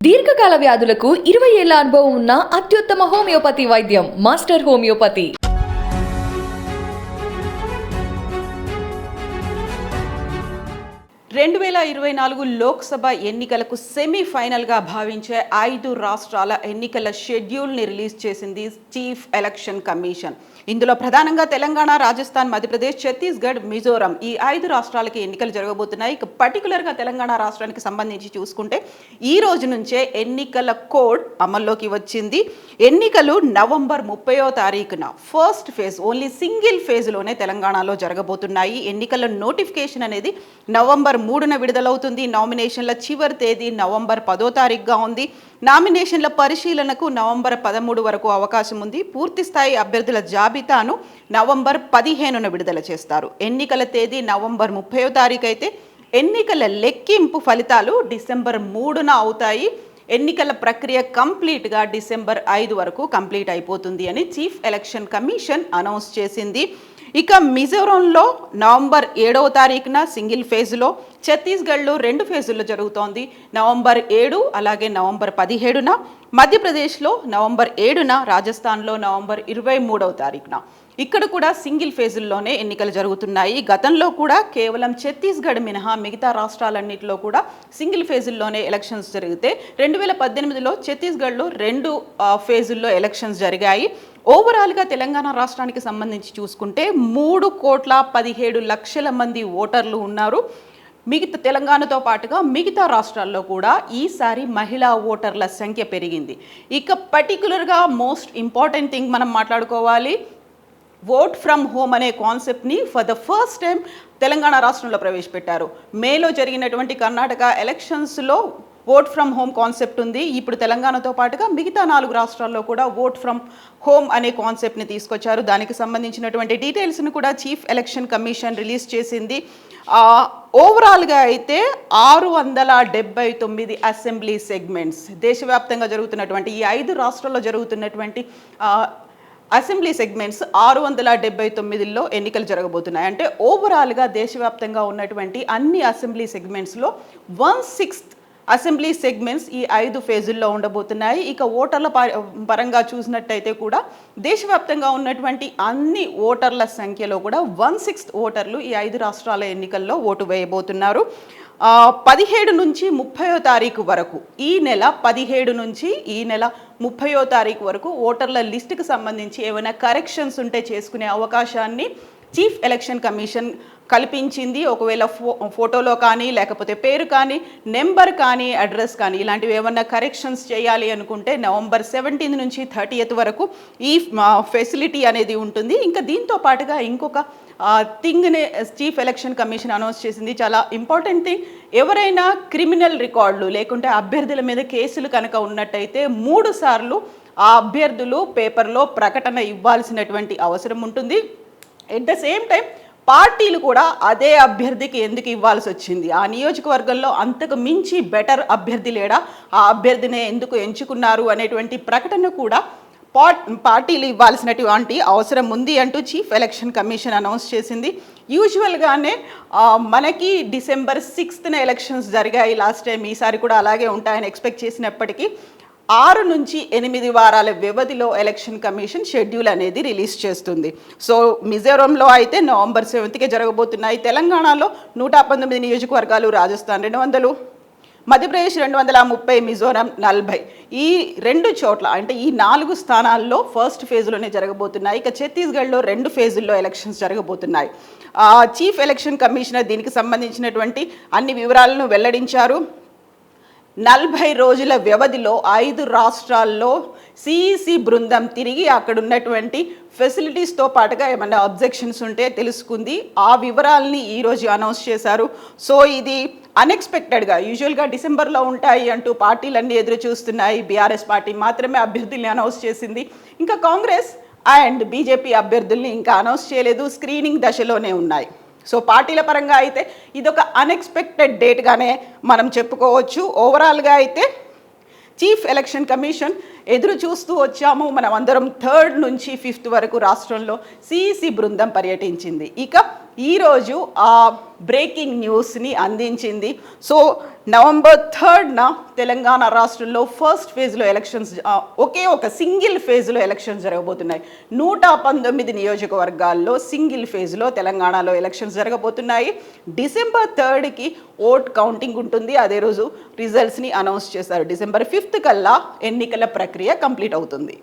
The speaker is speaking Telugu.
దీర్ఘకాల వ్యాధులకు 20 ఏళ్ల అనుభవం ఉన్న అత్యుత్తమ హోమియోపతి వైద్యం మాస్టర్ హోమియోపతి. 2024 లోక్సభ ఎన్నికలకు సెమీఫైనల్గా భావించే 5 రాష్ట్రాల ఎన్నికల షెడ్యూల్ని రిలీజ్ చేసింది చీఫ్ ఎలక్షన్ కమిషన్. ఇందులో ప్రధానంగా తెలంగాణ, రాజస్థాన్, మధ్యప్రదేశ్, ఛత్తీస్గఢ్, మిజోరం ఈ 5 రాష్ట్రాలకి ఎన్నికలు జరగబోతున్నాయి. ఇక పర్టికులర్గా తెలంగాణ రాష్ట్రానికి సంబంధించి చూసుకుంటే ఈ రోజు నుంచే ఎన్నికల కోడ్ అమల్లోకి వచ్చింది. ఎన్నికలు నవంబర్ 30వ తారీఖున ఫస్ట్ ఫేజ్, ఓన్లీ సింగిల్ ఫేజ్లోనే తెలంగాణలో జరగబోతున్నాయి. ఎన్నికల నోటిఫికేషన్ అనేది నవంబర్ 3న విడుదలవుతుంది. నామినేషన్ల చివరి తేదీ నవంబర్ 10వ తారీఖుగా ఉంది. నామినేషన్ల పరిశీలనకు నవంబర్ 13 వరకు అవకాశం ఉంది. పూర్తి స్థాయి అభ్యర్థుల జాబితాను నవంబర్ 15న విడుదల చేస్తారు. ఎన్నికల తేదీ నవంబర్ 30వ తారీఖు అయితే ఎన్నికల లెక్కింపు ఫలితాలు డిసెంబర్ 3న అవుతాయి. ఎన్నికల ప్రక్రియ కంప్లీట్గా డిసెంబర్ 5 వరకు కంప్లీట్ అయిపోతుంది అని చీఫ్ ఎలక్షన్ కమిషన్ అనౌన్స్ చేసింది. ఇక మిజోరంలో నవంబర్ 7వ తారీఖున సింగిల్ ఫేజ్లో, ఛత్తీస్గఢ్లో 2 ఫేజుల్లో జరుగుతోంది. నవంబర్ 7 అలాగే నవంబర్ 17న, మధ్యప్రదేశ్లో నవంబర్ 7న, రాజస్థాన్లో నవంబర్ 23వ తారీఖున. ఇక్కడ కూడా సింగిల్ ఫేజుల్లోనే ఎన్నికలు జరుగుతున్నాయి. గతంలో కూడా కేవలం ఛత్తీస్గఢ్ మినహా మిగతా రాష్ట్రాలన్నింటిలో కూడా సింగిల్ ఫేజుల్లోనే ఎలక్షన్స్ జరిగితే 2018లో ఛత్తీస్గఢ్లో 2 ఫేజుల్లో ఎలక్షన్స్ జరిగాయి. ఓవరాల్గా తెలంగాణ రాష్ట్రానికి సంబంధించి చూసుకుంటే 3,17,00,000 మంది ఓటర్లు ఉన్నారు. మిగతా తెలంగాణతో పాటుగా మిగతా రాష్ట్రాల్లో కూడా ఈసారి మహిళా ఓటర్ల సంఖ్య పెరిగింది. ఇక పర్టికులర్గా మోస్ట్ ఇంపార్టెంట్ థింగ్ మనం మాట్లాడుకోవాలి, ఓట్ ఫ్రమ్ హోమ్ అనే కాన్సెప్ట్ని for the first time Telangana రాష్ట్రంలో ప్రవేశపెట్టారు. మేలో జరిగినటువంటి కర్ణాటక ఎలక్షన్స్లో ఓట్ ఫ్రమ్ హోమ్ కాన్సెప్ట్ ఉంది. ఇప్పుడు తెలంగాణతో పాటుగా మిగతా 4 రాష్ట్రాల్లో కూడా ఓట్ ఫ్రమ్ హోమ్ అనే కాన్సెప్ట్ని తీసుకొచ్చారు. దానికి సంబంధించినటువంటి డీటెయిల్స్ని కూడా చీఫ్ ఎలక్షన్ కమిషన్ రిలీజ్ చేసింది. ఓవరాల్గా అయితే 679 అసెంబ్లీ సెగ్మెంట్స్ దేశవ్యాప్తంగా జరుగుతున్నటువంటి ఈ 5 రాష్ట్రాల్లో జరుగుతున్నటువంటి అసెంబ్లీ సెగ్మెంట్స్ 679లో ఎన్నికలు జరగబోతున్నాయి. అంటే ఓవరాల్గా దేశవ్యాప్తంగా ఉన్నటువంటి అన్ని అసెంబ్లీ సెగ్మెంట్స్లో 1/6 అసెంబ్లీ సెగ్మెంట్స్ ఈ 5 ఫేజుల్లో ఉండబోతున్నాయి. ఇక ఓటర్ల పరంగా చూసినట్టయితే కూడా దేశవ్యాప్తంగా ఉన్నటువంటి అన్ని ఓటర్ల సంఖ్యలో కూడా 1/6 ఓటర్లు ఈ 5 రాష్ట్రాల ఎన్నికల్లో ఓటు వేయబోతున్నారు. 17 నుంచి 30వ తారీఖు వరకు, ఈ నెల 17 నుంచి ఈ నెల 30వ తారీఖు వరకు ఓటర్ల లిస్టుకు సంబంధించి ఏమైనా కరెక్షన్స్ ఉంటే చేసుకునే అవకాశాన్ని చీఫ్ ఎలక్షన్ కమిషన్ కల్పించింది. ఒకవేళ ఫోటోలో కానీ, లేకపోతే పేరు కానీ, నెంబర్ కానీ, అడ్రస్ కానీ ఇలాంటివి ఏమన్నా కరెక్షన్స్ చేయాలి అనుకుంటే నవంబర్ 17 నుంచి 30th వరకు ఈ ఫెసిలిటీ అనేది ఉంటుంది. ఇంకా దీంతో పాటుగా ఇంకొక థింగ్ని చీఫ్ ఎలక్షన్ కమిషన్ అనౌన్స్ చేసింది, చాలా ఇంపార్టెంట్ థింగ్. ఎవరైనా క్రిమినల్ రికార్డులు లేకుంటే అభ్యర్థుల మీద కేసులు కనుక ఉన్నట్టయితే 3 సార్లు ఆ అభ్యర్థులు పేపర్లో ప్రకటన ఇవ్వాల్సినటువంటి అవసరం ఉంటుంది. ఎట్ ద సేమ్ టైం పార్టీలు కూడా అదే అభ్యర్థికి ఎందుకు ఇవ్వాల్సి వచ్చింది, ఆ నియోజకవర్గంలో అంతకు మించి బెటర్ అభ్యర్థి లేడా, ఆ అభ్యర్థినే ఎందుకు ఎంచుకున్నారు అనేటువంటి ప్రకటన కూడా పార్టీలు ఇవ్వాల్సినటువంటి అవసరం ఉంది అంటూ చీఫ్ ఎలక్షన్ కమిషన్ అనౌన్స్ చేసింది. యూజువల్గానే మనకి డిసెంబర్ 6న ఎలక్షన్స్ జరిగాయి లాస్ట్ టైం, ఈసారి కూడా అలాగే ఉంటాయని ఎక్స్పెక్ట్ చేసినప్పటికీ 6 నుంచి 8 వారాల వ్యవధిలో ఎలక్షన్ కమిషన్ షెడ్యూల్ అనేది రిలీజ్ చేస్తుంది. సో మిజోరంలో అయితే నవంబర్ 7కే జరగబోతున్నాయి. తెలంగాణలో 119 నియోజకవర్గాలు, రాజస్థాన్ 200, మధ్యప్రదేశ్ 230, మిజోరం 40. ఈ 2 చోట్ల అంటే ఈ 4 స్థానాల్లో ఫస్ట్ ఫేజ్లోనే జరగబోతున్నాయి. ఇక ఛత్తీస్గఢ్లో 2 ఫేజుల్లో ఎలక్షన్స్ జరగబోతున్నాయి. చీఫ్ ఎలక్షన్ కమిషనర్ దీనికి సంబంధించినటువంటి అన్ని వివరాలను వెల్లడించారు. 40 రోజుల వ్యవధిలో 5 రాష్ట్రాల్లో సిఈసి బృందం తిరిగి అక్కడ ఉన్నటువంటి ఫెసిలిటీస్తో పాటుగా ఏమన్నా అబ్జెక్షన్స్ ఉంటే తెలుసుకుంది. ఆ వివరాలని ఈరోజు అనౌన్స్ చేశారు. సో ఇది అన్ఎక్స్పెక్టెడ్గా, యూజువల్గా డిసెంబర్లో ఉంటాయి అంటూ పార్టీలన్నీ ఎదురు చూస్తున్నాయి. బీఆర్ఎస్ పార్టీ మాత్రమే అభ్యర్థుల్ని అనౌన్స్ చేసింది. ఇంకా కాంగ్రెస్ అండ్ బీజేపీ అభ్యర్థుల్ని ఇంకా అనౌన్స్ చేయలేదు, స్క్రీనింగ్ దశలోనే ఉన్నాయి. సో పార్టీల పరంగా అయితే ఇదొక అన్ఎక్స్పెక్టెడ్ డేట్గానే మనం చెప్పుకోవచ్చు. ఓవరాల్గా అయితే చీఫ్ ఎలక్షన్ కమిషన్ ఎదురు చూస్తూ వచ్చాము. మనం అందరం 3rd నుంచి 5th వరకు రాష్ట్రంలో సిఈసి బృందం పర్యటించింది. ఇక ఈరోజు ఆ బ్రేకింగ్ న్యూస్ని అందించింది. సో November 3న తెలంగాణ రాష్ట్రంలో ఫస్ట్ ఫేజ్లో ఎలక్షన్స్, ఒకే ఒక సింగిల్ ఫేజ్లో ఎలక్షన్స్ జరగబోతున్నాయి. 119 నియోజకవర్గాల్లో సింగిల్ ఫేజ్లో తెలంగాణలో ఎలక్షన్స్ జరగబోతున్నాయి. December 3కి ఓట్ కౌంటింగ్ ఉంటుంది. అదే రోజు రిజల్ట్స్ని అనౌన్స్ చేశారు. December 5th కల్లా ఎన్నికల ప్రక్రియ కంప్లీట్ అవుతుంది.